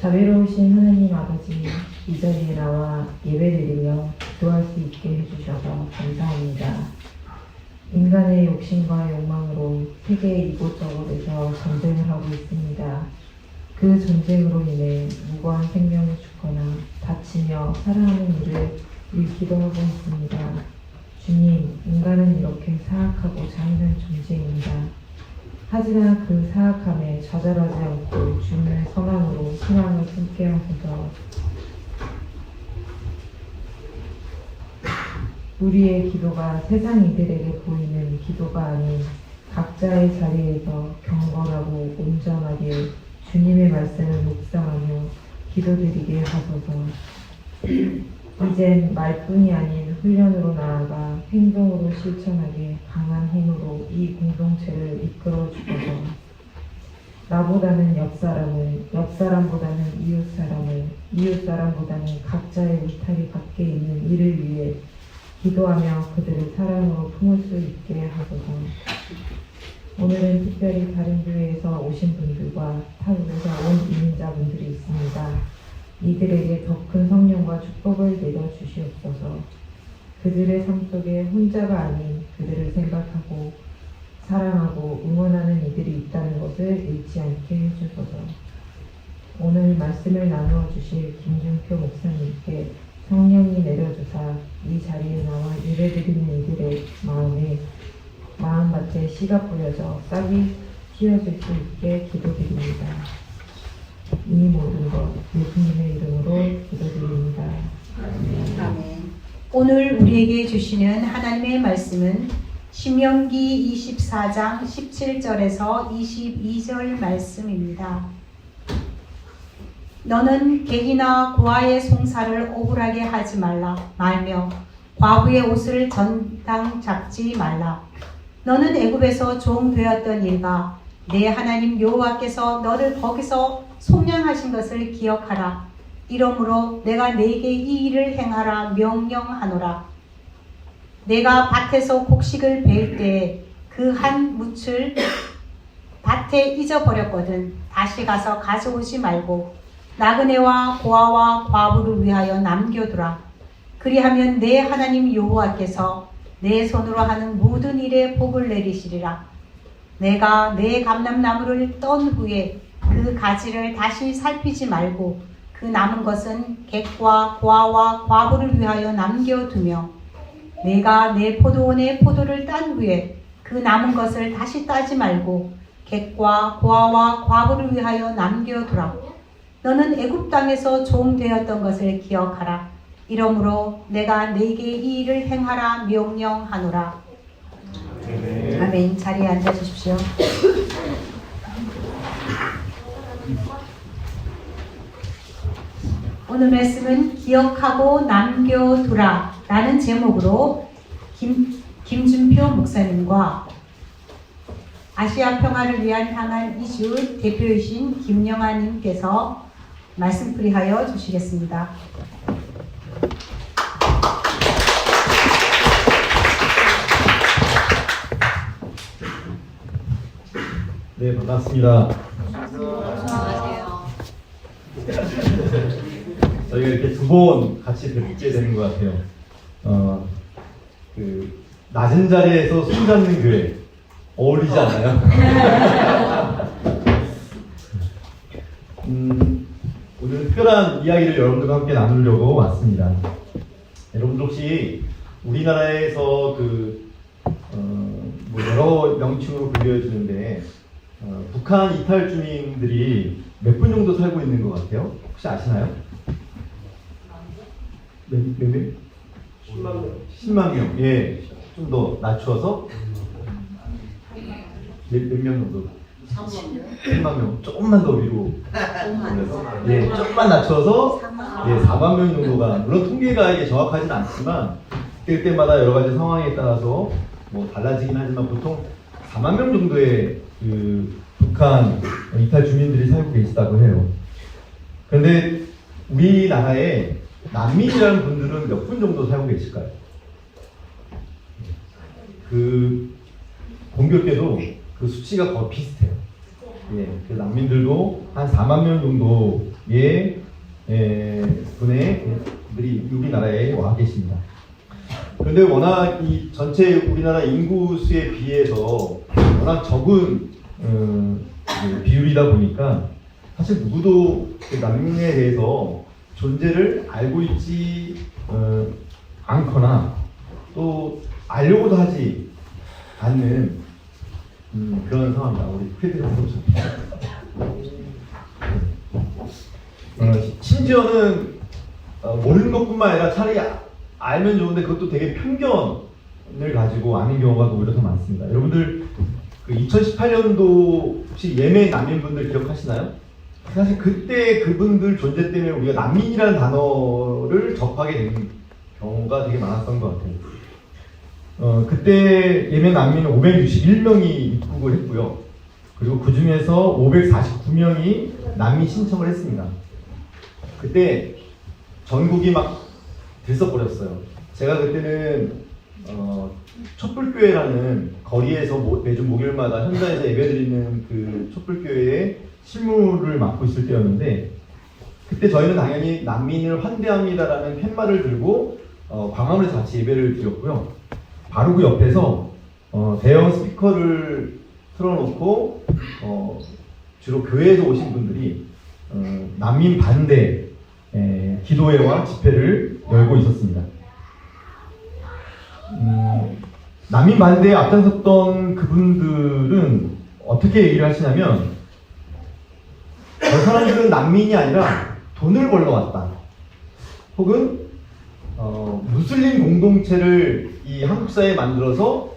자비로우신 하나님 아버지, 이 자리에 나와 예배드리며 기도할 수 있게 해주셔서 감사합니다. 인간의 욕심과 욕망으로 세계 이곳저곳에서 전쟁을 하고 있습니다. 그 전쟁으로 인해 무고한 생명을 죽거나 다치며 살아가는 일을 잃기도 하고 있습니다. 주님, 인간은 이렇게 사악하고 잔인한 존재입니다. 하지만 그 사악함에 좌절하지 않고 주님의 선함으로 희망을 품게 하소서. 우리의 기도가 세상 이들에게 보이는 기도가 아닌 각자의 자리에서 경건하고 온전하게 주님의 말씀을 묵상하며 기도드리게 하소서. 이젠 말뿐이 아닌 훈련으로 나아가 행동으로 실천하게 강한 힘으로 이 공동체를 이끌어 주소서. 나보다는 옆사람을, 옆사람보다는 이웃사람을, 이웃사람보다는 각자의 울타리 밖에 있는 이를 위해 기도하며 그들을 사랑으로 품을 수 있게 하소서. 오늘은 특별히 다른 교회에서 오신 분들과 타국에서 온 이민자분들이 있습니다. 이들에게 더 큰 성령과 축복을 내려 주시옵소서. 그들의 삶 속에 혼자가 아닌 그들을 생각하고 사랑하고 응원하는 이들이 있다는 것을 잃지 않게 해주소서. 오늘 말씀을 나누어 주실 김준표 목사님께 성령이 내려주사 이 자리에 나와 예배드리는 이들의 마음밭에 씨가 뿌려져 싹이 틔어질 수 있게 기도드립니다. 이 모든 것 예수님의 이름으로 기도드립니다. 아멘. 오늘 우리에게 주시는 하나님의 말씀은 신명기 24장 17절에서 22절 말씀입니다. 너는 객이나 고아의 송사를 억울하게 하지 말며 과부의 옷을 전당 잡지 말라. 너는 애굽에서 종 되었던 일과 내 하나님 여호와께서 너를 거기서 속량하신 것을 기억하라. 이러므로 내가 네게 이 일을 행하라 명령하노라. 내가 밭에서 곡식을 베을 때에 그 한 묻을 밭에 잊어버렸거든. 다시 가서 가져오지 말고 나그네와 고아와 과부를 위하여 남겨두라. 그리하면 내 하나님 여호와께서 내 손으로 하는 모든 일에 복을 내리시리라. 내가 내 감람나무를 떤 후에 그 가지를 다시 살피지 말고 그 남은 것은 객과 고아와 과부를 위하여 남겨두며 내가 내 포도원의 포도를 딴 후에 그 남은 것을 다시 따지 말고 객과 고아와 과부를 위하여 남겨두라. 너는 애굽 땅에서 종 되었던 것을 기억하라. 이러므로 내가 네게 이 일을 행하라 명령하노라. 아멘. 자리에 앉아주십시오. 오늘 말씀은 기억하고 남겨두라 라는 제목으로 김준표 목사님과 아시아 평화를 위한 향한 이슈 대표이신 김영아님께서 말씀풀이하여 주시겠습니다. 네, 반갑습니다. 안녕하세요. 저희가 이렇게 두 번 같이 뵙게 되는 것 같아요. 낮은 자리에서 손잡는 교회 어울리지 않나요? 오늘 특별한 이야기를 여러분들과 함께 나누려고 왔습니다. 여러분들 혹시 우리나라에서 여러 명칭으로 불려지는데 북한 이탈 주민들이 몇 분 정도 살고 있는 것 같아요? 혹시 아시나요? 몇 명? 10만 명. 10만 명. 예. 좀 더 낮추어서 몇 명 정도? 3만 명. 조금만 더 위로 올려서 예, 조금만 낮춰서 예, 4만 명 정도가, 물론 통계가 이게 정확하지는 않지만 그때마다 여러 가지 상황에 따라서 뭐 달라지긴 하지만 보통 4만 명 정도의 북한 이탈 주민들이 살고 계시다고 해요. 그런데 우리나라에 난민이라는 분들은 몇 분 정도 살고 계실까요? 공교롭게도 그 수치가 거의 비슷해요. 예, 그 난민들도 한 4만 명 정도 분들이 우리나라에 와 계십니다. 그런데 워낙 이 전체 우리나라 인구수에 비해서 워낙 적은 비율이다 보니까 사실 누구도 그 난민에 대해서 존재를 알고 있지 않거나 또 알려고도 하지 않는 그런 상황입니다. 우리 프레드리크 심지어는 모르는 것뿐만 아니라 차라리 알면 좋은데 그것도 되게 편견을 가지고 아는 경우가 오히려 더 많습니다. 여러분들 그 2018년도 혹시 예멘 난민분들 기억하시나요? 사실 그때 그분들 존재 때문에 우리가 난민이라는 단어를 접하게 된 경우가 되게 많았던 것 같아요. 그때 예멘 난민은 561명이 입국을 했고요. 그리고 그 중에서 549명이 난민 신청을 했습니다. 그때 전국이 막 들썩거렸어요. 제가 그때는 촛불교회라는 거리에서 매주 목요일마다 현장에서 예배드리는 그 촛불교회에 실무를 맡고 있을 때였는데, 그때 저희는 당연히 난민을 환대합니다라는 팻말을 들고 광화문에서 같이 예배를 드렸고요. 바로 그 옆에서 대형 스피커를 틀어놓고 주로 교회에서 오신 분들이 난민 반대 기도회와 집회를 열고 있었습니다. 난민 반대에 앞장섰던 그분들은 어떻게 얘기를 하시냐면, 저 사람들은 난민이 아니라 돈을 벌러 왔다, 혹은 무슬림 공동체를 이 한국 사회에 만들어서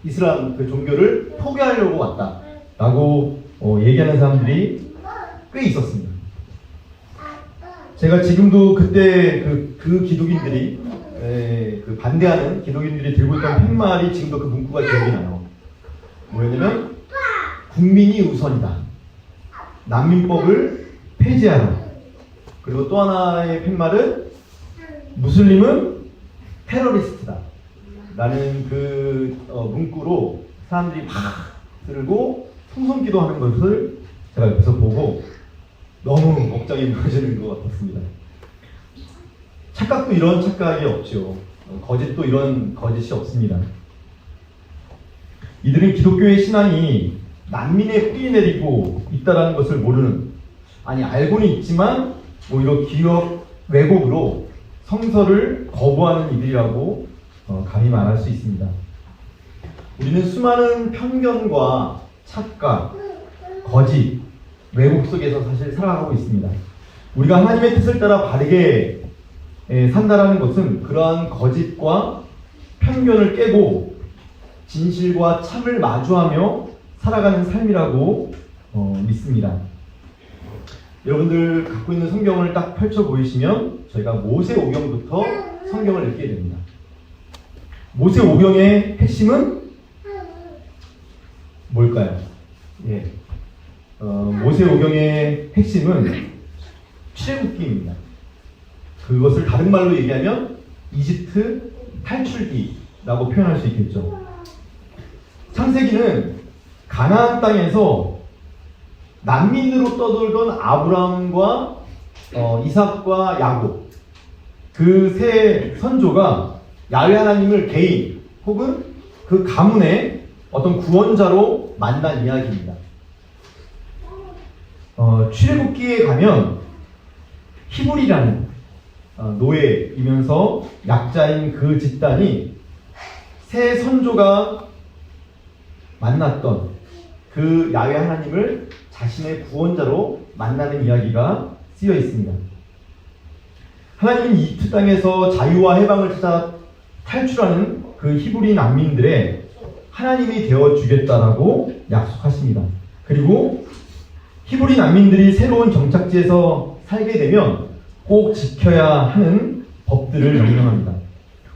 이슬람 그 종교를 포기하려고 왔다라고 얘기하는 사람들이 꽤 있었습니다. 제가 지금도 그때 그 기독인들이 그 반대하는 기독인들이 들고 있던 팻말이 지금도 그 문구가 기억이 나요. 뭐였냐면 국민이 우선이다, 난민법을 폐지하라, 그리고 또 하나의 팻말은 무슬림은 테러리스트다 라는 그 문구로 사람들이 막 들고 풍성기도하는 것을 제가 옆에서 보고 너무 걱정이 무너지는 것 같았습니다. 착각도 이런 착각이 없죠. 거짓도 이런 거짓이 없습니다. 이들은 기독교의 신앙이 난민에 뿌리 내리고 있다는 것을 모르는, 아니 알고는 있지만 오히려 기억 왜곡으로 성서를 거부하는 이들이라고 감히 말할 수 있습니다. 우리는 수많은 편견과 착각, 거짓, 왜곡 속에서 사실 살아가고 있습니다. 우리가 하나님의 뜻을 따라 바르게 산다라는 것은 그러한 거짓과 편견을 깨고 진실과 참을 마주하며 살아가는 삶이라고 믿습니다. 여러분들 갖고 있는 성경을 딱 펼쳐 보이시면 저희가 모세오경부터 성경을 읽게 됩니다. 모세오경의 핵심은 뭘까요? 모세오경의 핵심은 출애굽기입니다. 그것을 다른 말로 얘기하면 이집트 탈출기라고 표현할 수 있겠죠. 창세기는 가나안 땅에서 난민으로 떠돌던 아브라함과 이삭과 야곱, 그 세 선조가 야훼 하나님을 개인 혹은 그 가문의 어떤 구원자로 만난 이야기입니다. 출애굽기에 가면 히브리라는 노예이면서 약자인 그 집단이 세 선조가 만났던 그 야훼 하나님을 자신의 구원자로 만나는 이야기가 쓰여 있습니다. 하나님은 이집트 땅에서 자유와 해방을 찾아 탈출하는 그 히브리 난민들의 하나님이 되어 주겠다라고 약속하십니다. 그리고 히브리 난민들이 새로운 정착지에서 살게 되면 꼭 지켜야 하는 법들을 명령합니다.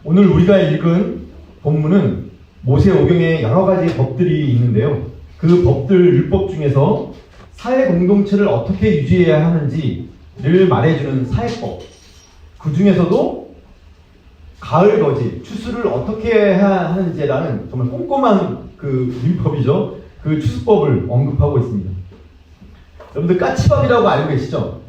오늘 우리가 읽은 본문은 모세오경에 여러 가지 법들이 있는데요. 그 법들 율법 중에서 사회 공동체를 어떻게 유지해야 하는지를 말해주는 사회법, 그 중에서도 가을 거지, 추수를 어떻게 해야 하는지라는 정말 꼼꼼한 그 율법이죠. 그 추수법을 언급하고 있습니다. 여러분들 까치밥이라고 알고 계시죠?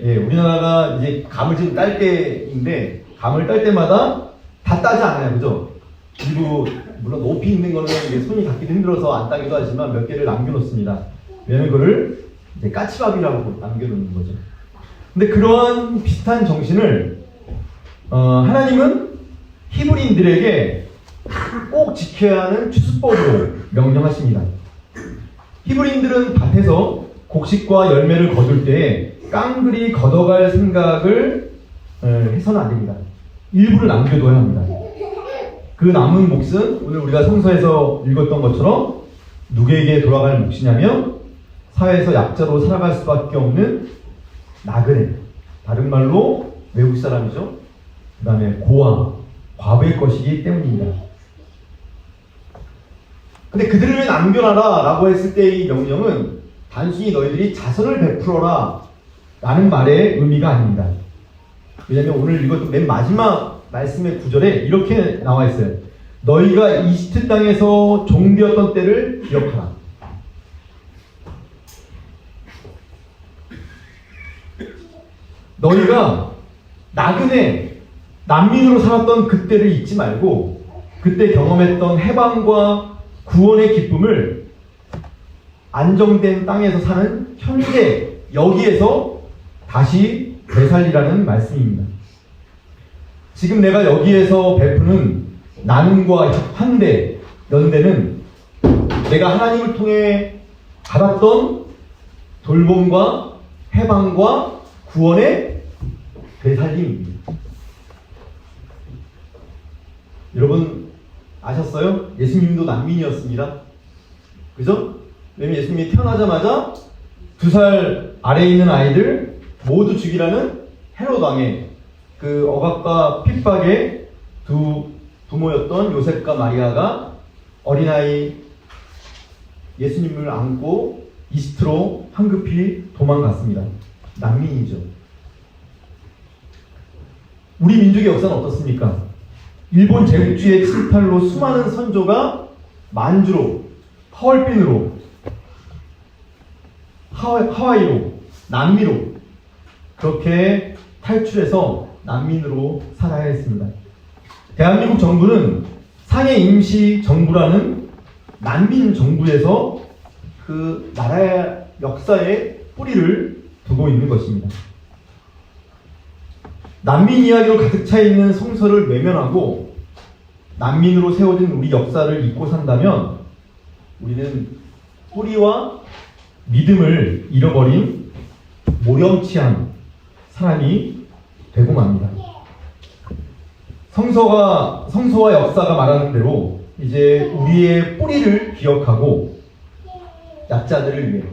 예, 우리나라가 이제 감을 지금 딸 때인데 감을 딸 때마다 다 따지 않아요, 그죠? 그리고 물론 높이 있는 거는 이제 손이 닿기도 힘들어서 안 따기도 하지만 몇 개를 남겨놓습니다. 왜냐면 그거를 이제 까치밥이라고 남겨놓는 거죠. 근데 그러한 비슷한 정신을 하나님은 히브리인들에게 꼭 지켜야 하는 추수법으로 명령하십니다. 히브리인들은 밭에서 곡식과 열매를 거둘 때에 깡그리 걷어갈 생각을 해서는 안 됩니다. 일부를 남겨둬야 합니다. 그 남은 몫은 오늘 우리가 성서에서 읽었던 것처럼 누구에게 돌아갈 몫이냐면 사회에서 약자로 살아갈 수밖에 없는 나그네, 다른 말로 외국 사람이죠. 그 다음에 고아, 과부의 것이기 때문입니다. 근데 그들을 왜 남겨놔라 라고 했을 때 이 명령은 단순히 너희들이 자선을 베풀어라 라는 말의 의미가 아닙니다. 왜냐하면 오늘 읽었던 맨 마지막 말씀의 구절에 이렇게 나와 있어요. 너희가 이집트 땅에서 종되었던 때를 기억하라. 너희가 나그네, 난민으로 살았던 그때를 잊지 말고 그때 경험했던 해방과 구원의 기쁨을 안정된 땅에서 사는 현재 여기에서 다시 되살리라는 말씀입니다. 지금 내가 여기에서 베푸는 나눔과 환대, 연대는 내가 하나님을 통해 받았던 돌봄과 해방과 구원의 되살림입니다. 여러분 아셨어요? 예수님도 난민이었습니다. 그죠? 왜냐면 예수님이 태어나자마자 2살 아래에 있는 아이들 모두 죽이라는 헤롯 왕의 그 억압과 핍박의 두 부모였던 요셉과 마리아가 어린아이 예수님을 안고 이집트로 황급히 도망갔습니다. 난민이죠. 우리 민족의 역사는 어떻습니까? 일본 제국주의 침탈로 수많은 선조가 만주로, 하얼빈으로, 하와이로, 남미로 그렇게 탈출해서 난민으로 살아야 했습니다. 대한민국 정부는 상해 임시 정부라는 난민 정부에서 그 나라의 역사에 뿌리를 두고 있는 것입니다. 난민 이야기로 가득 차 있는 성서를 외면하고 난민으로 세워진 우리 역사를 잊고 산다면 우리는 뿌리와 믿음을 잃어버린 모렴치한 사람이 되고 맙니다. 성서와 역사가 말하는 대로 이제 우리의 뿌리를 기억하고 약자들을 위해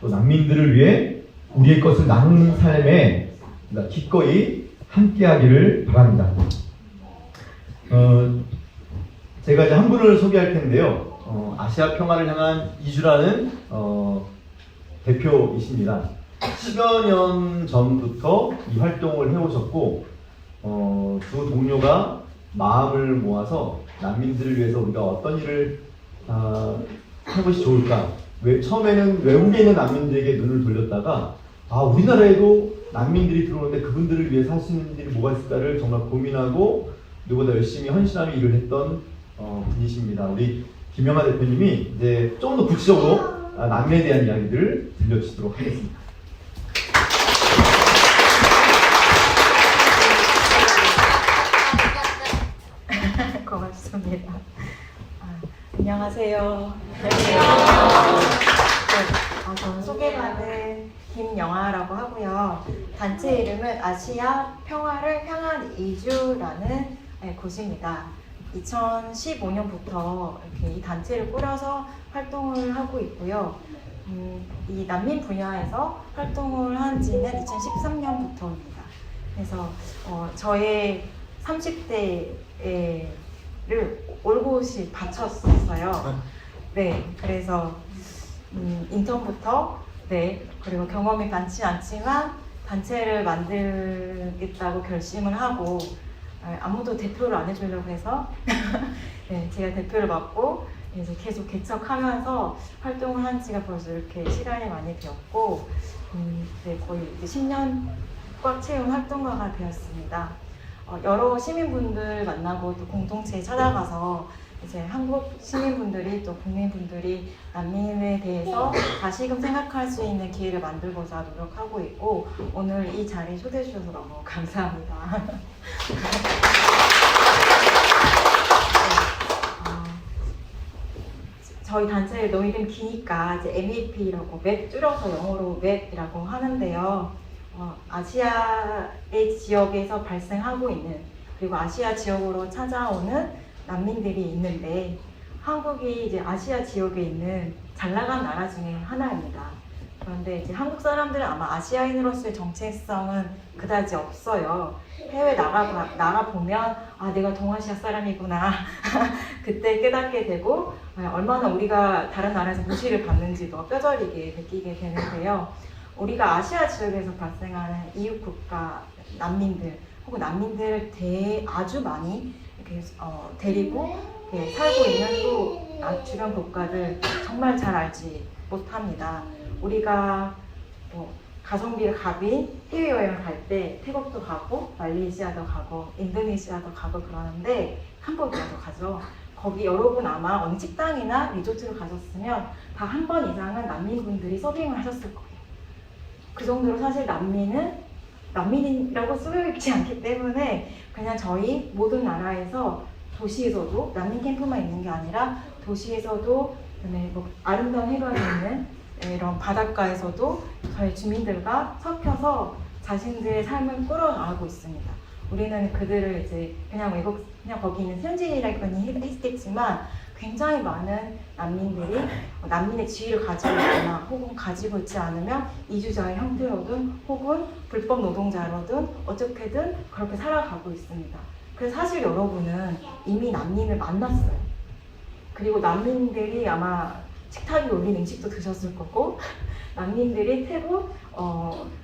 또 난민들을 위해 우리의 것을 나누는 삶에 기꺼이 함께하기를 바랍니다. 제가 이제 한 분을 소개할 텐데요. 아시아 평화를 향한 이주라는 대표이십니다. 10여 년 전부터 이 활동을 해오셨고 두 동료가 마음을 모아서 난민들을 위해서 우리가 어떤 일을 해것이 좋을까. 처음에는 외국에 있는 난민들에게 눈을 돌렸다가 우리나라에도 난민들이 들어오는데 그분들을 위해서 할 수 있는 일이 뭐가 있을까를 정말 고민하고 누구보다 열심히 헌신하며 일을 했던 분이십니다. 우리 김영하 대표님이 이제 좀 더 구체적으로 난민에 대한 이야기들을 들려주시도록 하겠습니다. 고맙습니다. 안녕하세요. 저는 소개받은 김영아라고 하고요. 단체 이름은 아시아 평화를 향한 이주라는 곳입니다. 2015년부터 이렇게 이 단체를 꾸려서 활동을 하고 있고요. 이 난민 분야에서 활동을 한 지는 2013년부터입니다. 그래서 저의 30대를 올곧이 바쳤었어요. 네, 그래서 인턴부터 그리고 경험이 많지 않지만 단체를 만들겠다고 결심을 하고 아무도 대표를 안 해주려고 해서 네, 제가 대표를 맡고 이제 계속 개척하면서 활동을 한 지가 벌써 이렇게 시간이 많이 되었고, 네, 거의 이제 10년 꽉 채운 활동가가 되었습니다. 여러 시민분들 만나고 또 공동체에 찾아가서 이제 한국 시민분들이 또 국민분들이 난민에 대해서 다시금 생각할 수 있는 기회를 만들고자 노력하고 있고, 오늘 이 자리에 초대해 주셔서 너무 감사합니다. 저희 단체의 너무 이름 기니까 이제 MEP라고 맵 줄여서 영어로 맵이라고 하는데요. 아시아의 지역에서 발생하고 있는, 그리고 아시아 지역으로 찾아오는 난민들이 있는데, 한국이 이제 아시아 지역에 있는 잘 나간 나라 중에 하나입니다. 그런데 이제 한국 사람들은 아마 아시아인으로서의 정체성은 그다지 없어요. 해외 나가 보면 아, 내가 동아시아 사람이구나 그때 깨닫게 되고, 얼마나 우리가 다른 나라에서 무시를 받는지도 뼈저리게 느끼게 되는데요. 우리가 아시아 지역에서 발생하는 이웃 국가 난민들 혹은 난민들을 아주 많이 이렇게 데리고 살고 있는 또 주변 국가들 정말 잘 알지 못합니다. 우리가 가성비가 갑인 해외여행을 갈 때 태국도 가고 말레이시아도 가고 인도네시아도 가고 그러는데 캄보디아도 가죠. 거기 여러분 아마 어느 식당이나 리조트를 가셨으면 다 한 번 이상은 난민분들이 서빙을 하셨을 거예요. 그 정도로 사실 난민이라고 쓰여있지 않기 때문에 그냥 저희 모든 나라에서 도시에서도 난민 캠프만 있는 게 아니라 도시에서도 뭐 아름다운 해변이 있는 이런 바닷가에서도 저희 주민들과 섞여서 자신들의 삶을 끌어나가고 있습니다. 우리는 그들을 이제 그냥 거기 있는 현지인이라고는 했겠지만 굉장히 많은 난민들이 난민의 지위를 가지고 있거나 혹은 가지고 있지 않으면 이주자의 형태로든 혹은 불법 노동자로든 어떻게든 그렇게 살아가고 있습니다. 그래서 사실 여러분은 이미 난민을 만났어요. 그리고 난민들이 아마 식탁에 올린 음식도 드셨을 거고, 난민들이 태국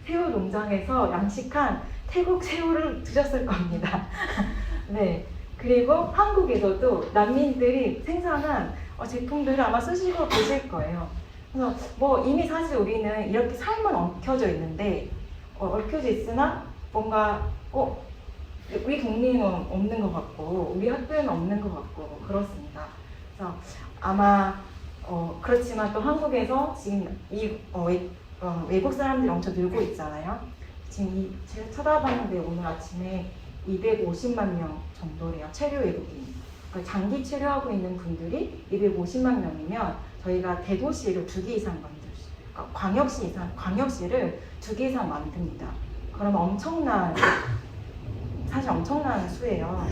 새우 농장에서 양식한 태국 새우를 드셨을 겁니다. 네. 그리고 한국에서도 난민들이 생산한 제품들을 아마 쓰시고 계실 거예요. 그래서 뭐 이미 사실 우리는 이렇게 삶은 얽혀져 있는데, 얽혀져 있으나 뭔가 우리 동네는 없는 것 같고 우리 학교에는 없는 것 같고 그렇습니다. 그래서 아마 그렇지만 또 한국에서 지금 외국 사람들이 엄청 늘고 있잖아요. 지금 제가 쳐다봤는데 오늘 아침에 250만 명 정도래요. 체류 외국인. 그러니까 장기 체류하고 있는 분들이 250만 명이면 저희가 대도시를 2개 이상 만들 수, 그러니까 광역시를 2개 이상 만듭니다. 그러면 사실 엄청난 수예요.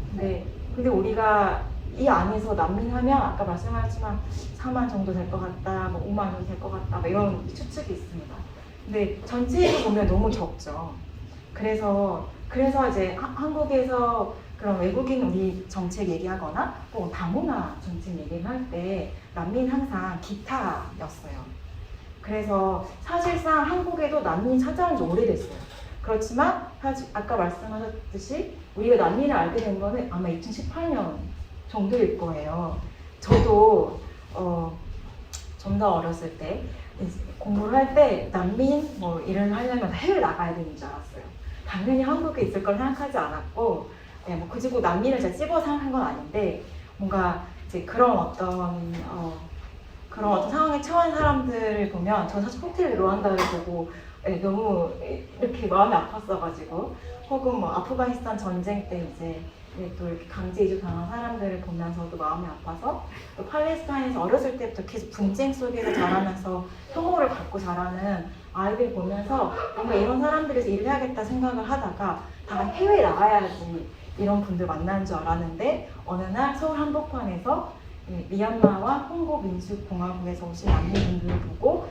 근데 우리가 이 안에서 난민하면 아까 말씀하셨지만 4만 정도 될 것 같다, 뭐 5만 정도 될 것 같다, 뭐 이런 추측이 있습니다. 근데 전체로 보면 너무 적죠. 그래서 이제 한국에서 그런 외국인 우리 정책 얘기하거나 또 다문화 정책 얘기를 할 때 난민 항상 기타였어요. 그래서 사실상 한국에도 난민이 찾아온 지 오래됐어요. 그렇지만 아까 말씀하셨듯이 우리가 난민을 알게 된 거는 아마 2018년 정도일 거예요. 저도 좀 더 어렸을 때 공부를 할 때 난민 뭐 일을 하려면 해외 나가야 되는 줄 알았어요. 당연히 한국에 있을 걸 생각하지 않았고, 뭐 그지고 난민을 제가 찝어 생각한 건 아닌데, 뭔가 이제 그런 어떤 상황에 처한 사람들을 보면, 저 사실 호텔 루안다를 보고 너무 이렇게 마음이 아팠어가지고, 혹은 뭐 아프가니스탄 전쟁 때 이제 또 이렇게 강제 이주 당한 사람들을 보면서도 마음이 아파서, 또 팔레스타인에서 어렸을 때부터 계속 분쟁 속에서 자라면서 혐오를 갖고 자라는 아이들 보면서 뭔가 이런 사람들에서 일을 해야겠다 생각을 하다가 다 해외에 나가야지 이런 분들 만나는 줄 알았는데, 어느 날 서울 한복판에서 미얀마와 콩고 민주공화국에서 오신 난민분들을 보고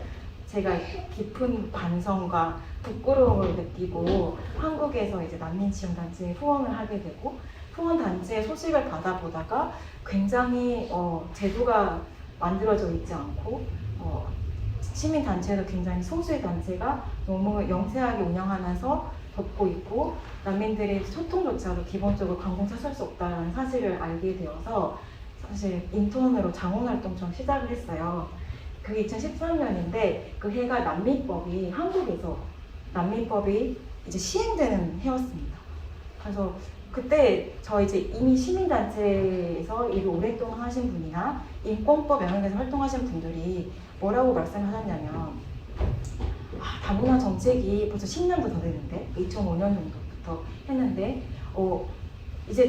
제가 깊은 반성과 부끄러움을 느끼고 한국에서 이제 난민 지원 단체에 후원을 하게 되고, 후원 단체의 소식을 받아보다가 굉장히 제도가 만들어져 있지 않고 시민 단체도 굉장히 소수의 단체가 너무 영세하게 운영하면서 덮고 있고, 난민들의 소통조차도 기본적으로 관공서설 수 없다는 사실을 알게 되어서 사실 인턴으로 장원활동처럼 시작을 했어요. 그게 2013년인데 그 해가 난민법이 한국에서 난민법이 이제 시행되는 해였습니다. 그래서 그때 저 이제 이미 시민단체에서 일을 오랫동안 하신 분이나 인권법 영역에서 활동하신 분들이 뭐라고 말씀하셨냐면 다문화 정책이 벌써 10년도 더 됐는데 2005년 정도부터 했는데 이제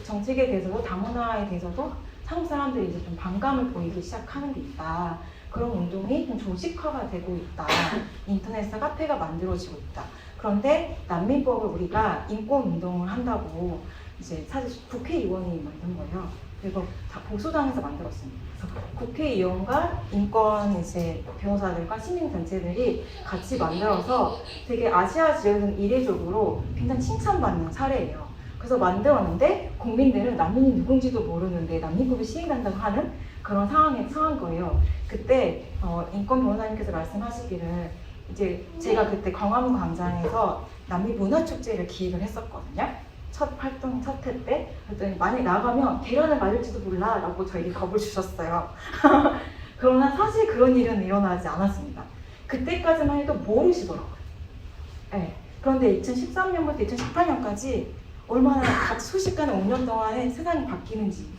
정책에 대해서도 다문화에 대해서도 한국 사람들이 이제 좀 반감을 보이기 시작하는 게 있다. 그런 운동이 좀 조직화가 되고 있다. 인터넷에서 카페가 만들어지고 있다. 그런데 난민법을 우리가 인권 운동을 한다고 이제 사실 국회의원이 만든 거예요. 그리고 다 보수당에서 만들었습니다. 그래서 국회의원과 인권 이제 변호사들과 시민단체들이 같이 만들어서 되게 아시아 지역은 이례적으로 굉장히 칭찬받는 사례예요. 그래서 만들었는데 국민들은 난민이 누군지도 모르는데 난민법이 시행된다고 하는 그런 상황에 처한 거예요. 그때 인권 변호사님께서 말씀하시기를 이제 제가 그때 광화문 광장에서 난민 문화축제를 기획을 했었거든요. 첫 회 때. 그랬더니 만약에 나가면 계란을 맞을지도 몰라 라고 저에게 겁을 주셨어요. 그러나 사실 그런 일은 일어나지 않았습니다. 그때까지만 해도 모르시더라고요. 네. 그런데 2013년부터 2018년까지 얼마나 순식간에 5년 동안에 세상이 바뀌는지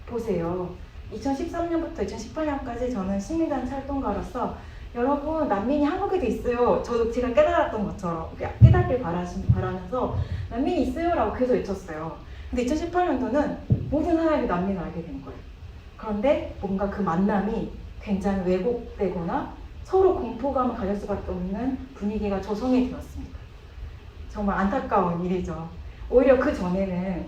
보세요. 2013년부터 2018년까지 저는 시민단체 활동가로서 여러분 난민이 한국에도 있어요. 저도 제가 깨달았던 것처럼 깨닫길 바라면서 난민이 있어요 라고 계속 외쳤어요. 근데 2018년도는 모든 사람이 난민을 알게 된 거예요. 그런데 뭔가 그 만남이 굉장히 왜곡되거나 서로 공포감을 가질 수밖에 없는 분위기가 조성이 되었습니다. 정말 안타까운 일이죠. 오히려 그 전에는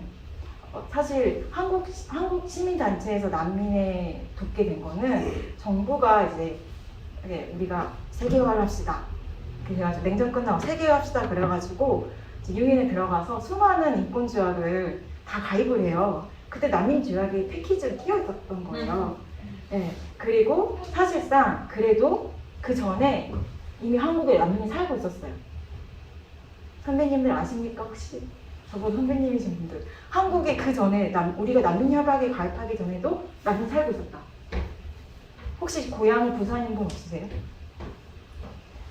사실 한국 시민단체에서 난민에 돕게 된 거는 정부가 이제 우리가 세계화를 합시다. 그래가지고 냉전 끝나고 세계화 합시다 그래가지고 유엔에 들어가서 수많은 인권조약을 다 가입을 해요. 그때 난민조약이 패키지로 끼어 있었던 거예요. 네. 그리고 사실상 그래도 그 전에 이미 한국에 난민이 살고 있었어요. 선배님들 아십니까 혹시? 저보다 선배님이신 분들. 한국에 그 전에 우리가 난민협약에 가입하기 전에도 난민 살고 있었다. 혹시 고향이 부산인 분 없으세요?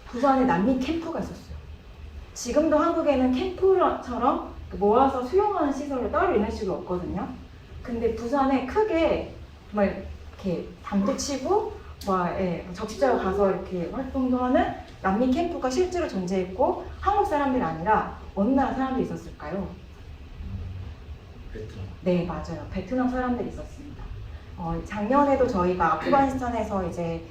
부산에 난민 캠프가 있었어요. 지금도 한국에는 캠프처럼 모아서 수용하는 시설을 따로 이런 식으로 없거든요. 근데 부산에 크게 정말 이렇게 담도 치고 적십자가 가서 이렇게 활동도 하는 난민 캠프가 실제로 존재했고 한국 사람들이 아니라 어느 나라 사람들이 있었을까요? 베트남. 네, 맞아요. 베트남 사람들이 있었습니다. 작년에도 저희가 아프가니스탄에서 이제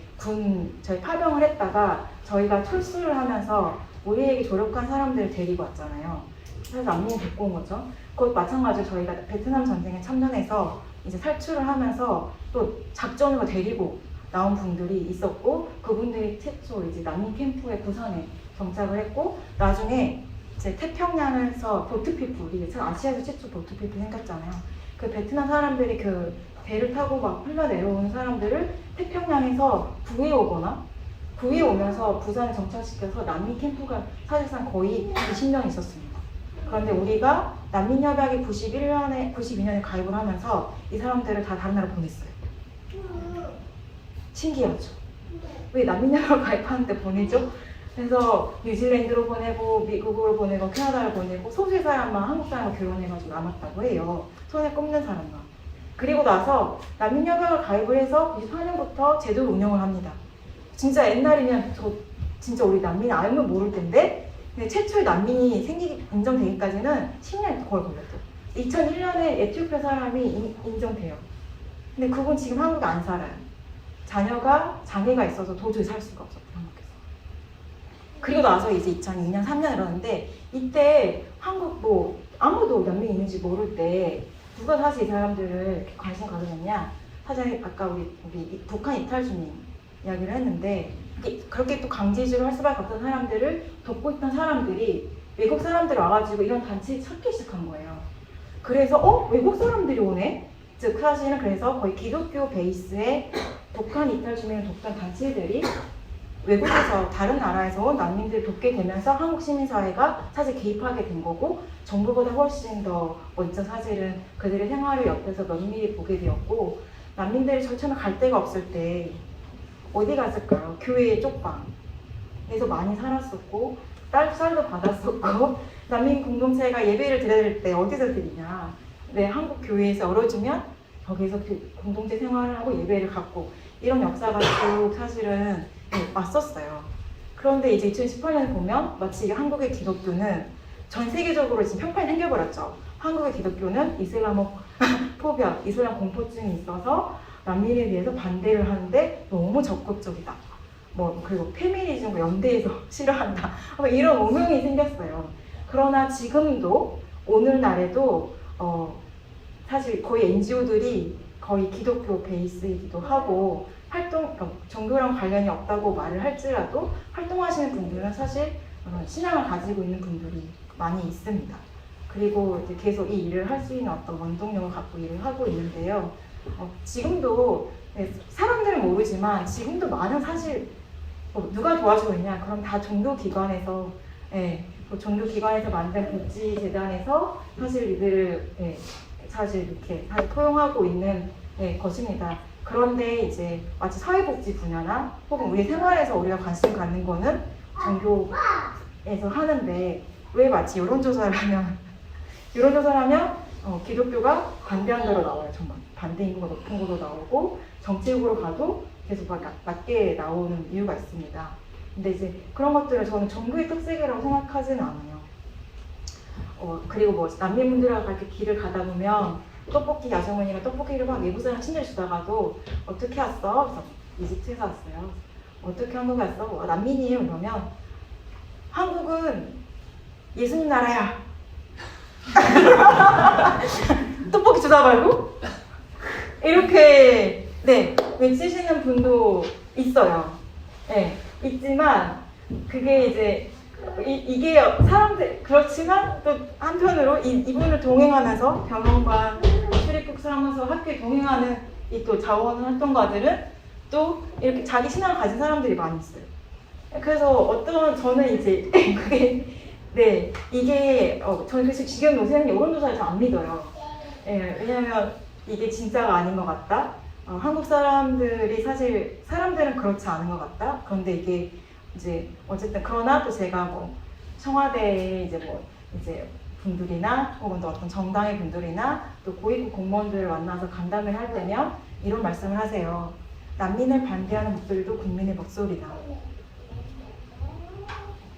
저희 파병을 했다가 저희가 철수를 하면서 우리에게 조력한 사람들을 데리고 왔잖아요. 그래서 난민을 데리고 온 거죠. 그것 마찬가지로 저희가 베트남 전쟁에 참전해서 이제 탈출을 하면서 또 작전으로 데리고 나온 분들이 있었고 그분들이 최초 이제 난민 캠프에 부산에 정착을 했고 나중에 이제 태평양에서 보트피플이 아시아에서 최초 보트피플이 생겼잖아요. 그 베트남 사람들이 그 배를 타고 막 흘러내려오는 사람들을 태평양에서 구해 오면서 부산에 정착시켜서 난민 캠프가 사실상 거의 20년 있었습니다. 그런데 우리가 난민협약에 92년에 가입을 하면서 이 사람들을 다 다른 나라로 보냈어요. 신기하죠? 왜 난민협약 가입하는데 보내죠? 그래서 뉴질랜드로 보내고 미국으로 보내고 캐나다로 보내고 소수의 사람만 한국 사람과 결혼해가지고 남았다고 해요. 손에 꼽는 사람만. 그리고 나서 난민협약을 가입을 해서 94년부터 제도를 운영을 합니다. 진짜 옛날이면 진짜 우리 난민 알면 모를 텐데 근데 최초의 난민이 인정되기까지는 10년이 거의 걸렸죠. 2001년에 에티오피아 사람이 인정돼요. 근데 그분 지금 한국에 안 살아요. 자녀가 장애가 있어서 도저히 살 수가 없었어요. 한국에서. 그리고 나서 이제 2002년, 3년 이러는데 이때 한국 아무도 난민이 있는지 모를 때 누가 사실 이 사람들을 이렇게 관심 가져줬냐? 사실 아까 우리 북한 이탈주민 이야기를 했는데 그렇게 또 강제 이주를 할 수밖에 없던 사람들을 돕고 있던 사람들이 외국 사람들이 와가지고 이런 단체에 찾기 시작한 거예요. 그래서 외국 사람들이 오네? 즉 사실은 그래서 거의 기독교 베이스의 북한 이탈주민을 돕던 단체들이 외국에서 다른 나라에서 온 난민들 돕게 되면서 한국 시민사회가 사실 개입하게 된 거고 정부보다 훨씬 더 먼저 사실은 그들의 생활을 옆에서 면밀히 보게 되었고 난민들이 처음에 갈 데가 없을 때 어디 갔을까요? 교회의 쪽방에서 많이 살았었고 쌀도 받았었고 난민 공동체가 예배를 드려야 될 때 어디서 드리냐? 네, 한국 교회에서 열어주면 거기서 공동체 생활을 하고 예배를 갖고 이런 역사가 쭉 사실은 왔었어요. 그런데 이제 2018년에 보면 마치 한국의 기독교는 전 세계적으로 지금 평판이 생겨버렸죠. 한국의 기독교는 이슬람 포비아, 이슬람 공포증이 있어서 난민에 대해서 반대를 하는데 너무 적극적이다. 뭐 그리고 페미니즘과 연대해서 싫어한다. 이런 오명이 생겼어요. 그러나 지금도 오늘날에도 사실 거의 NGO들이 거의 기독교 베이스이기도 하고 종교랑 관련이 없다고 말을 할지라도 활동하시는 분들은 사실 신앙을 가지고 있는 분들이 많이 있습니다. 그리고 이제 계속 이 일을 할 수 있는 어떤 원동력을 갖고 일을 하고 있는데요. 지금도 사람들은 모르지만 지금도 많은 사실 누가 도와주고 있냐? 그럼 다 종교기관에서 종교기관에서 만든 복지재단에서 사실 이들을 사실 이렇게 포용하고 있는 것입니다. 그런데 이제 마치 사회복지 분야나 혹은 우리 생활에서 우리가 관심 갖는 거는 종교에서 하는데 왜 마치 여론조사를 하면 기독교가 반대한 대로 나와요. 정말 반대 인구가 높은 걸로 나오고 정책으로 가도 계속 낮게 나오는 이유가 있습니다. 근데 이제 그런 것들을 저는 종교의 특색이라고 생각하지는 않아요. 그리고 뭐 난민분들하고 이렇게 길을 가다 보면 떡볶이 아주머니가 떡볶이를 막 외국 사람 친절 주다가도 어떻게 왔어? 그래서 이집트에서 왔어요. 어떻게 한국에 왔어? 난민이에요. 이러면 한국은 예수님 나라야. 떡볶이 주다 말고 이렇게 외치시는 분도 있어요. 있지만 그게 이제 이게 사람들 그렇지만 또 한편으로 이분을 동행하면서 병원과 출입국을 하면서 학교에 동행하는 이 또 자원활동가들은 또 이렇게 자기 신앙을 가진 사람들이 많이 있어요. 그래서 저는 이제 그게 이게 저는 그래서 지금 요새는 여론조사를 잘 안 믿어요. 왜냐하면 이게 진짜가 아닌 것 같다. 한국 사람들이 사실 사람들은 그렇지 않은 것 같다. 그런데 이게 이제 어쨌든 그러나 또 제가 뭐 청와대에 이제 분들이나 혹은 또 어떤 정당의 분들이나 또 고위급 공무원들을 만나서 간담회를 할 때면 이런 말씀을 하세요. 난민을 반대하는 목소리도 국민의 목소리다.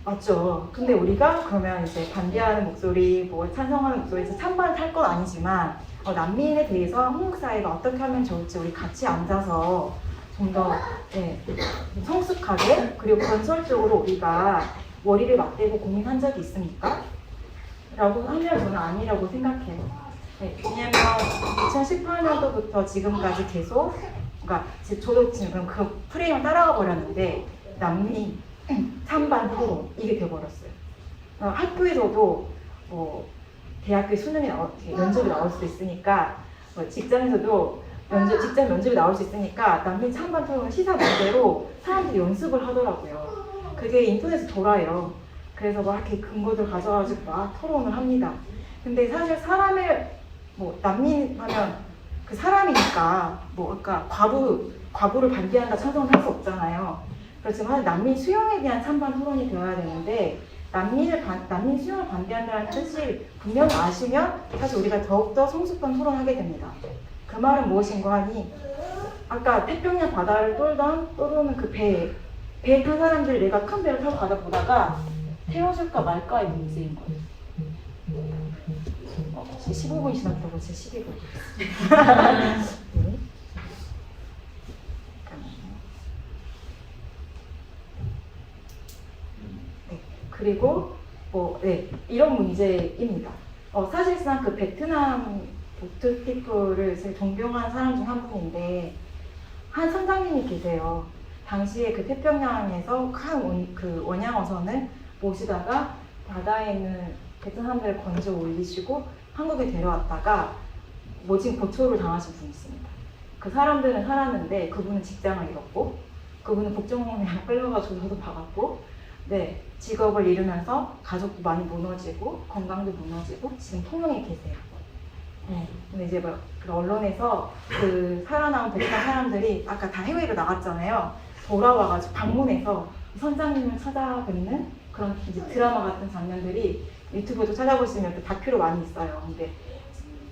맞죠. 근데 우리가 그러면 이제 반대하는 목소리, 뭐 찬성하는 목소리에서 찬반 탈 건 아니지만 난민에 대해서 한국 사회가 어떻게 하면 좋을지 우리 같이 앉아서 좀 더 성숙하게 그리고 건설적으로 우리가 머리를 맞대고 고민한 적이 있습니까? 라고 하면 저는 아니라고 생각해요. 왜냐면 2018년도부터 지금까지 계속 그러니까 저도 지금 그 프레임을 따라가 버렸는데 난민 찬반 토론 이게 돼버렸어요. 학교에서도 뭐 대학교 수능이 면접이 나올 수도 있으니까 직장에서도 직장 면접이 나올 수 있으니까 난민 찬반 토론 시사 문제로 사람들이 연습을 하더라고요. 그게 인터넷에 돌아요. 그래서 막 이렇게 근거들 가져가지고 막 토론을 합니다. 근데 사실 난민 하면 그 사람이니까 아까 과부를 반대한다 찬성을 할 수 없잖아요. 그렇지만 난민 수용에 대한 찬반 토론이 되어야 되는데 난민 수용을 반대한다는 뜻이 분명히 아시면 사실 우리가 더욱더 성숙한 토론을 하게 됩니다. 그 말은 무엇인가 하니 아까 태평양 바다를 떠도는 그 배에 탄 사람들이 내가 큰 배를 타고 가다 보다가 태워줄까 말까의 문제인 거예요. 15분이 지났다고 제 시계 보고 그리고 이런 문제입니다. 사실상 그 베트남 보트피플을 존경하는 사람 중 한 분인데 한 선장님이 계세요. 당시에 그 태평양에서 큰 원양어선을 모시다가 바다에 있는 베트남들을 건져 올리시고 한국에 데려왔다가 모진 고초를 당하신 분이 있습니다. 그 사람들은 살았는데 그분은 직장을 잃었고 그분은 국정원에 끌려가지고 저도 봐갔고, 네, 직업을 잃으면서 가족도 많이 무너지고 건강도 무너지고 지금 통영에 계세요. 네, 근데 이제 그 언론에서 그 살아남은 베트남 사람들이 아까 다 해외로 나갔잖아요. 돌아와가지고 방문해서 선장님을 찾아뵙는 그런 이제 드라마 같은 장면들이 유튜브도 찾아보시면 또 다큐로 많이 있어요. 근데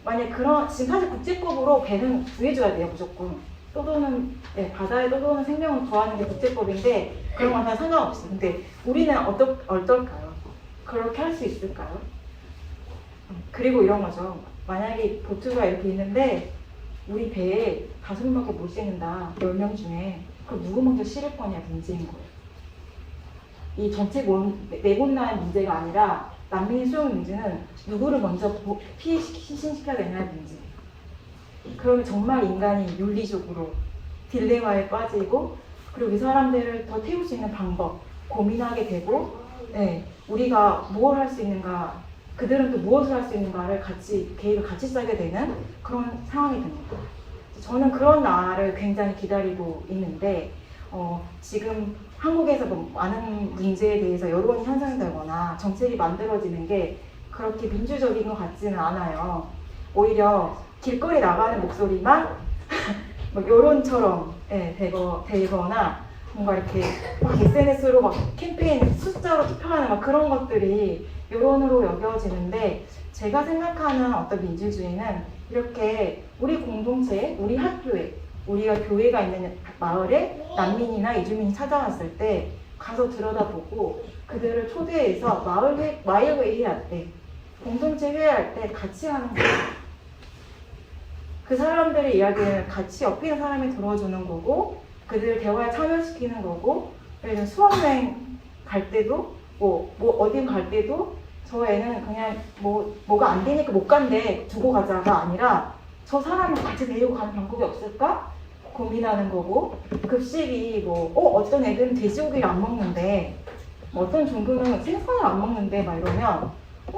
만약 그런 지금 사실 국제법으로 배는 구해줘야 돼요, 무조건. 떠도는 바다에 떠도는 생명을 구하는 게 국제법인데 그런 건 다 상관없어요. 근데 우리는 어떨까요? 그렇게 할 수 있을까요? 그리고 이런 거죠. 만약에 보트가 이렇게 있는데 우리 배에 5명밖에 못 싣는다. 10명 중에 그럼 누구 먼저 실을 거냐 문제인 거예요. 이 정책 내곤나의 문제가 아니라 난민 수용 문제는 누구를 먼저 희생시켜야 되냐의 문제. 그러면 정말 인간이 윤리적으로 딜레마에 빠지고 그리고 이 사람들을 더 태울 수 있는 방법 고민하게 되고 우리가 뭘 할 수 있는가 그들은 또 무엇을 할 수 있는가를 같이 계획을 같이 짜게 되는 그런 상황이 됩니다. 저는 그런 날을 굉장히 기다리고 있는데 지금 한국에서 많은 문제에 대해서 여론이 형성되거나 정책이 만들어지는 게 그렇게 민주적인 것 같지는 않아요. 오히려 길거리 나가는 목소리만 뭐 여론처럼 되거나 뭔가 이렇게 막 SNS로 막 캠페인 숫자로 투표하는 막 그런 것들이 여론으로 여겨지는데 제가 생각하는 어떤 민주주의는 이렇게 우리 공동체, 우리 학교에 우리가 교회가 있는 마을에 난민이나 이주민이 찾아왔을 때 가서 들여다보고 그들을 초대해서 마을회의 할 때 공동체 회의할 때 같이 하는 거예요. 그 사람들의 이야기를 같이 옆에 있는 사람이 들어주는 거고 그들을 대화에 참여시키는 거고 예를 들면 수학여행 갈 때도 뭐 어디 갈 때도 저 애는 그냥 뭐가 안 되니까 못 간대 두고 가자가 아니라 저 사람을 같이 데리고 가는 방법이 없을까? 고민하는 거고 급식이 어떤 애들은 돼지고기를 안 먹는데 어떤 종교는 생선을 안 먹는데 막 이러면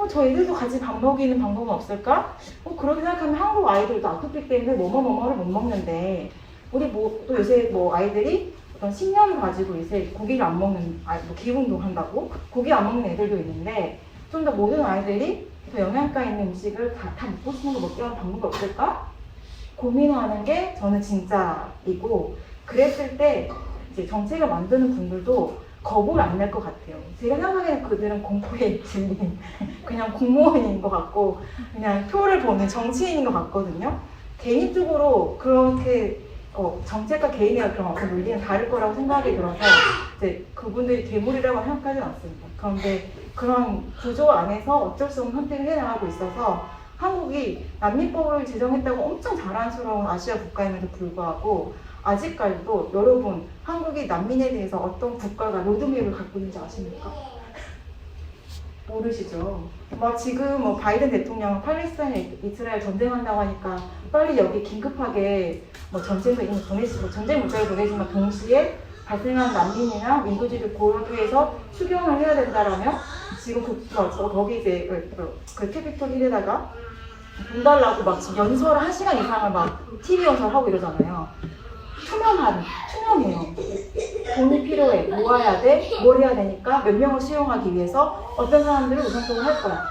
저 애들도 같이 밥 먹이는 방법은 없을까? 그렇게 생각하면 한국 아이들도 아토피 때문에 뭐뭐뭐를 못 먹는데 우리 또 요새 아이들이 어떤 신념을 가지고 요새 고기를 안 먹는 기운동 한다고 고기 안 먹는 애들도 있는데 좀 더 모든 아이들이 더 영양가 있는 음식을 다 먹고 싶은 거 먹게 하는 방법이 없을까? 고민하는 게 저는 진짜이고 그랬을 때 이제 정책을 만드는 분들도 겁을 안 낼 것 같아요. 제가 생각하기에는 그들은 공포에 질린 그냥 공무원인 것 같고 그냥 표를 보는 정치인인 것 같거든요. 개인적으로 그렇게 정책과 개인의 그런 어떤 논리는 다를 거라고 생각이 들어서 이제 그분들이 괴물이라고 생각하지는 않습니다. 그런데 그런 구조 안에서 어쩔 수 없는 선택을 해나가고 있어서 한국이 난민법을 제정했다고 엄청 자랑스러운 아시아 국가임에도 불구하고 아직까지도 여러분 한국이 난민에 대해서 어떤 국가가 로드맵을 갖고 있는지 아십니까? 모르시죠? 지금 바이든 대통령 팔레스타인 이스라엘 전쟁한다고 하니까 빨리 여기 긴급하게 전쟁도 이미 보내시고 전쟁 물자를 보내지만 동시에 발생한 난민이나 민주주의를 고하기 위해서 추경을 해야 된다라면 지금 거기 이제 그 캐피톨 힐에다가 돈 달라고 지금 연설을 1시간 이상을 TV 연설하고 이러잖아요. 투명해요. 돈이 필요해. 모아야 돼. 뭘 해야 되니까 몇 명을 수용하기 위해서 어떤 사람들을 우선적으로 할 거야.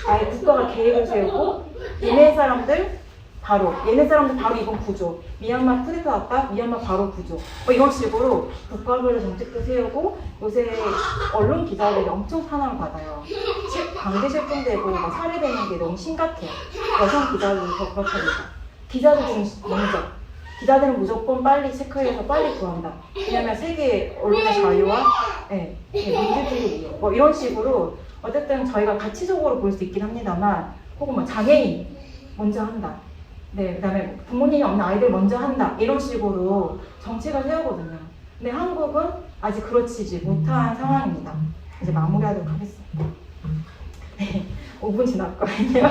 아예 국가가 계획을 세우고 얘네 사람들 바로 이번 구조. 미얀마 쿠데타 났다. 미얀마 바로 구조. 이런 식으로 국가별로 정책도 세우고 요새 언론 기자들이 엄청 탄압을 받아요. 강제 실종되고 살해되는 게 너무 심각해요. 여성 기자들이 더 그렇답니다. 기자들 좀 먼저. 기자들은 무조건 빨리 체크해서 빨리 구한다. 왜냐면 세계 언론의 자유와 민주주의 이런 식으로 어쨌든 저희가 가치적으로 볼 수 있긴 합니다만 혹은 장애인 먼저 한다. 그다음에 부모님이 없는 아이들 먼저 한다. 이런 식으로 정책을 세우거든요. 근데 한국은 아직 그렇지 못한 상황입니다. 이제 마무리하도록 하겠습니다. 5분 지났거든요.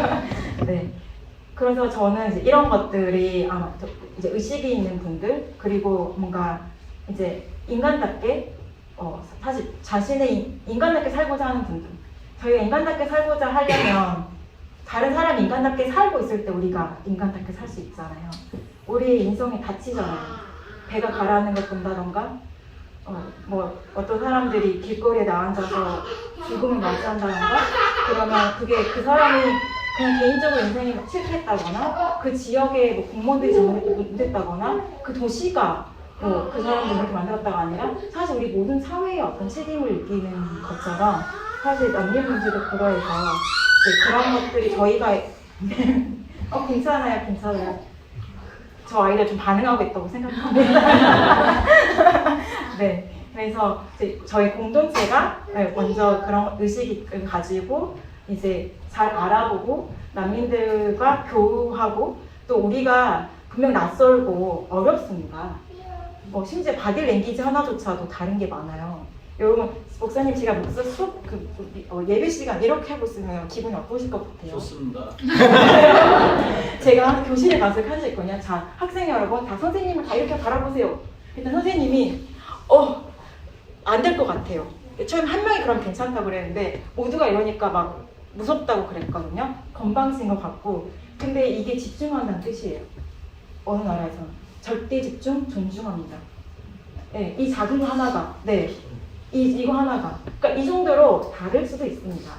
그래서 저는 이제 이런 것들이 아마 이제 의식이 있는 분들 그리고 뭔가 이제 인간답게 사실 자신의 인간답게 살고자 하는 분들 저희가 인간답게 살고자 하려면 다른 사람이 인간답게 살고 있을 때 우리가 인간답게 살 수 있잖아요. 우리의 인성이 다치잖아요. 배가 가라앉는 걸 본다던가 뭐 어떤 사람들이 길거리에 나앉아서 죽음을 맞이한다던가 그러면 그게 그 사람이 그냥 개인적으로 인생이 실패했다거나 그 지역의 뭐 공무원들이 잘못했다거나 그 도시가 뭐 그 사람들 이렇게 만들었다가 아니라 사실 우리 모든 사회의 어떤 책임을 느끼는 것처럼 사실 남녀분들도 그거에서 이제 그런 것들이 저희가 괜찮아요, 괜찮아요. 저 아이가 좀 반응하고 있다고 생각합니다. 네, 그래서 이제 저희 공동체가 먼저 그런 의식을 가지고 이제 잘 알아보고 난민들과 교류하고 또 우리가 분명 낯설고 어렵습니다. 심지어 바디 랭귀지 하나조차도 다른 게 많아요. 여러분, 목사님 제가 목사 수업 예배 시간 이렇게 하고 있으면 기분이 어떠실 것 같아요? 좋습니다. 제가 교실에 가서 할수 있거든요. 자, 학생 여러분, 다 선생님을 다 이렇게 바라보세요. 일단 선생님이 안 될 것 같아요. 처음에 한 명이 그럼 괜찮다고 그랬는데 모두가 이러니까 막 무섭다고 그랬거든요. 건방진 것 같고. 근데 이게 집중한다는 뜻이에요. 어느 나라에서는. 절대 집중, 존중합니다. 네, 이 작은 거 하나가, 네, 이거 하나가. 그러니까 이 정도로 다를 수도 있습니다.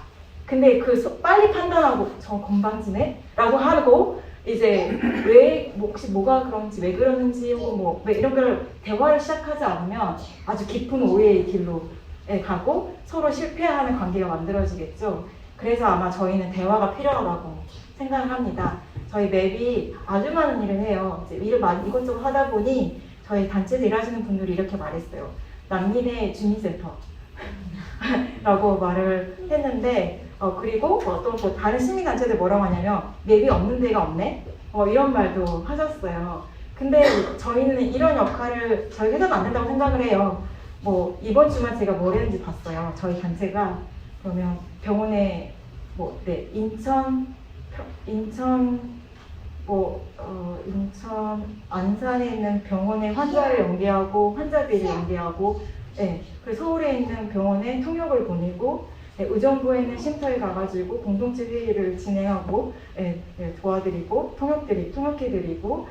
근데 빨리 판단하고 저 건방지네? 라고 하고 이제 왜 혹시 뭐가 그런지 왜 그러는지 혹은 왜 이런 걸 대화를 시작하지 않으면 아주 깊은 오해의 길로 가고 서로 실패하는 관계가 만들어지겠죠. 그래서 아마 저희는 대화가 필요하다고 생각을 합니다. 저희 맵이 아주 많은 일을 해요. 이제 일을 이것저것 하다 보니 저희 단체에서 일하시는 분들이 이렇게 말했어요. 난민의 주민센터 라고 말을 했는데 그리고 또 다른 시민단체들 뭐라고 하냐면 맵이 없는 데가 없네? 이런 말도 하셨어요. 근데 저희는 이런 역할을 저희 회사는 안 된다고 생각을 해요. 이번 주만 제가 뭘 했는지 봤어요. 저희 단체가 그러면 병원에 인천 안산에 있는 병원에 환자를 연계하고 환자들을 연계하고 그래서 서울에 있는 병원에 통역을 보내고 의정부에 있는 쉼터에 가가지고 공동체 회의를 진행하고 도와드리고 통역해드리고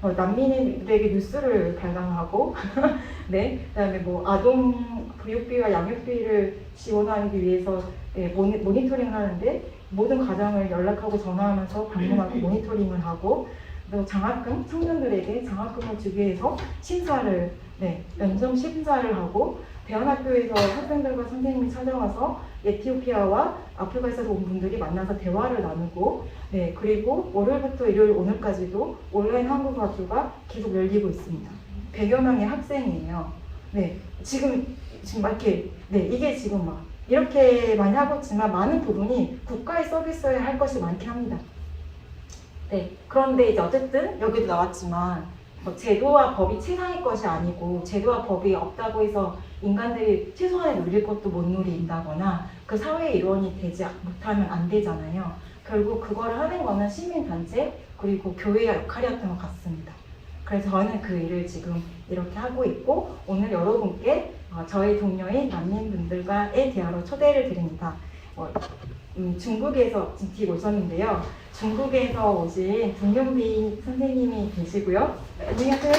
난민에게 뉴스를 발간하고 그다음에 아동 교육비와 양육비를 지원하기 위해서 모니터링을 하는데 모든 가정을 연락하고 전화하면서 방문하고 모니터링을 하고 또 장학금 청년들에게 장학금을 주기 위해서 심사를 면접 심사를 하고 대안학교에서 학생들과 선생님이 찾아와서 에티오피아와 아프리카에서 온 분들이 만나서 대화를 나누고 그리고 월요일부터 일요일 오늘까지도 온라인 한국어 학교가 계속 열리고 있습니다. 100여 명의 학생이에요. 지금 이렇게 이게 지금 이렇게 많이 하고 있지만 많은 부분이 국가의 서비스를 할 것이 많긴 합니다. 그런데 이제 어쨌든 여기도 나왔지만 제도와 법이 최상의 것이 아니고 제도와 법이 없다고 해서 인간들이 최소한의 누릴 것도 못 누린다거나 그 사회의 일원이 되지 못하면 안 되잖아요. 결국 그거를 하는 거는 시민단체 그리고 교회의 역할이었던 것 같습니다. 그래서 저는 그 일을 지금 이렇게 하고 있고 오늘 여러분께 저희 동료인 난민분들과의 대화로 초대를 드립니다. 중국에서 지금 오셨는데요. 중국에서 오신 김경빈 선생님이 계시고요. 안녕하세요.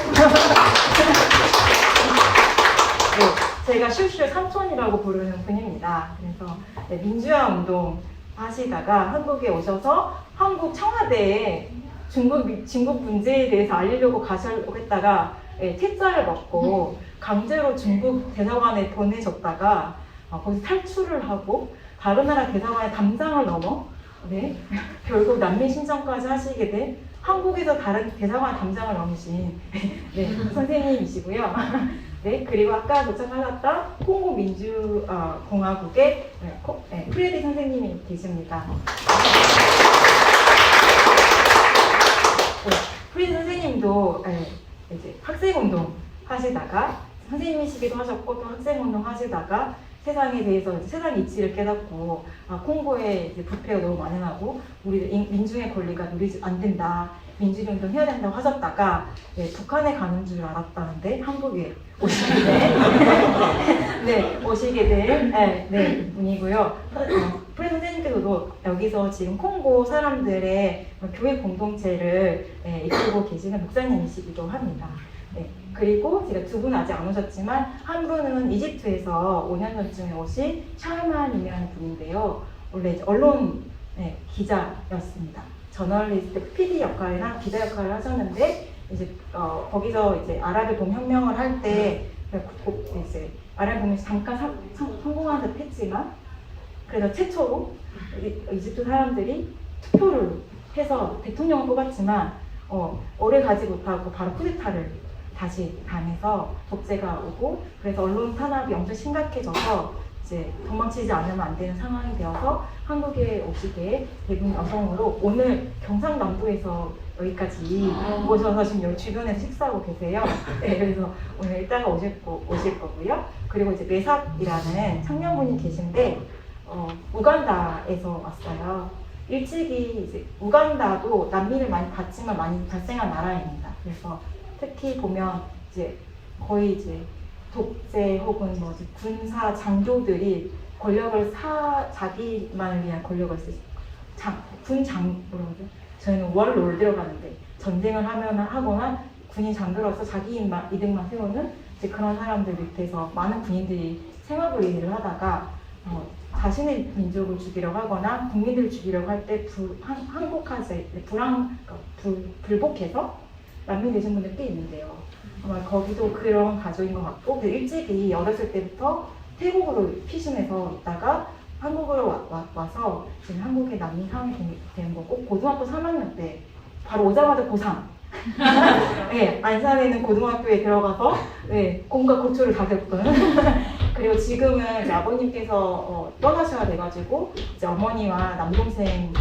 제가 슈슈 삼촌이라고 부르는 분입니다. 그래서 민주화 운동 하시다가 한국에 오셔서 한국 청와대에 중국 문제에 대해서 알리려고 가시려고 했다가 퇴짜를 먹고 강제로 중국 대사관에 보내졌다가 거기서 탈출을 하고 다른 나라 대사관의 담장을 넘어 결국 난민 신청까지 하시게 된 한국에서 다른 대사관 담장을 넘으신 선생님이시고요. 그리고 아까 도착하셨던 콩고 민주공화국의 프레디 선생님이 계십니다. 프레디 선생님도 이제 학생운동 하시다가 선생님이시기도 하셨고 또 학생운동 하시다가 세상에 대해서 세상 이치를 깨닫고 콩고에 이제 부패가 너무 많이 나고 우리 민중의 권리가 누리지 안 된다. 민주운동 해야 된다고 하셨다가 북한에 가는 줄 알았다는데 한국에 오시게 된 분이고요. 프레 선생님께서도 여기서 지금 콩고 사람들의 교회 공동체를 이끌고 계시는 목사님이시기도 합니다. 네. 그리고 제가 두 분 아직 안 오셨지만 한 분은 이집트에서 5년 전쯤에 오신 샤만이라는 분인데요. 원래 이제 언론 기자였습니다. 저널리스트, PD 역할이나 기자 역할을 하셨는데 이제 거기서 이제 아랍의 봄 혁명을 할 때 이제 아랍의 봄이 잠깐 성공한 듯 했지만 그래서 최초로 이집트 사람들이 투표를 해서 대통령을 뽑았지만 오래 가지 못하고 바로 쿠데타를 다시 당해서 독재가 오고 그래서 언론 탄압이 엄청 심각해져서 이제 도망치지 않으면 안 되는 상황이 되어서 한국에 오시게 대부분 여성으로 오늘 경상남도에서 여기까지 오셔서 지금 여기 주변에서 식사하고 계세요. 네, 그래서 오늘 이따가 오실 거고요. 그리고 이제 메삭이라는 청년분이 계신데 우간다에서 왔어요. 일찍이 이제 우간다도 난민을 많이 받지만 많이 발생한 나라입니다. 그래서 특히 보면 이제 거의 이제 독재 혹은 뭐 이제 군사 장교들이 권력을 자기만을 위한 권력을 쓰죠. 뭐라고 하죠? 저희는 월롤드라고 하는데 전쟁을 하거나 군인 장교로서 자기 이득만 세우는 이제 그런 사람들 밑에서 많은 군인들이 생업을 하다가 자신의 민족을 죽이려고 하거나 국민들을 죽이려고 할 때 불복해서 난민 되신 분들 꽤 있는데요. 아마 거기도 그런 가족인 것 같고 일찍이 어렸을 때부터 태국으로 피신해서 있다가 한국으로 와서 지금 한국에 난민 상황이 된 거고 고등학교 3학년 때 바로 오자마자 고3 네, 안산에 있는 고등학교에 들어가서 네, 공과 고초를 다 겪은 그리고 지금은 이제 아버님께서 떠나셔야 돼가지고 이제 어머니와 남동생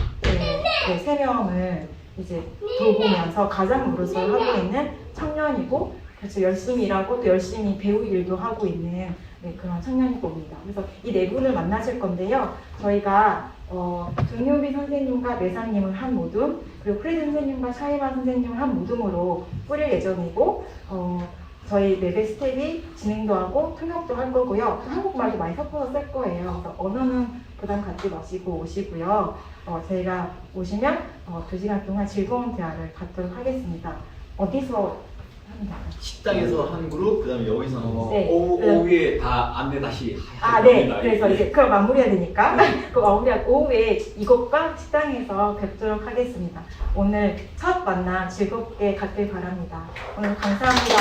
세 명을 이제 돌보면서 가장 노릇을 하고 있는 청년이고 그래서 열심히 일하고 또 열심히 배우 일도 하고 있는 그런 청년이 봅니다. 그래서 이 네 분을 만나실 건데요. 저희가 등유비 선생님과 매사님을 한 모둠 그리고 프레드 선생님과 샤이바 선생님을 한 모둠으로 꾸릴 예정이고 저희 레벨 스텝이 진행도 하고 통역도 할 거고요. 또 한국말도 많이 섞어서 쓸 거예요. 그래서 언어는 부담 갖지 마시고 오시고요. 저희가 오시면 2시간 동안 즐거운 대화를 갖도록 하겠습니다. 어디서 합니다. 식당에서 한 그룹, 그다음에 여기서 한 그룹. 네. 오후에 다 안내 다시 네. 그래서 이제 그럼 마무리해야 되니까 그 마무리하고 오후에 이것과 식당에서 뵙도록 하겠습니다. 오늘 첫 만남 즐겁게 갖길 바랍니다. 오늘 감사합니다.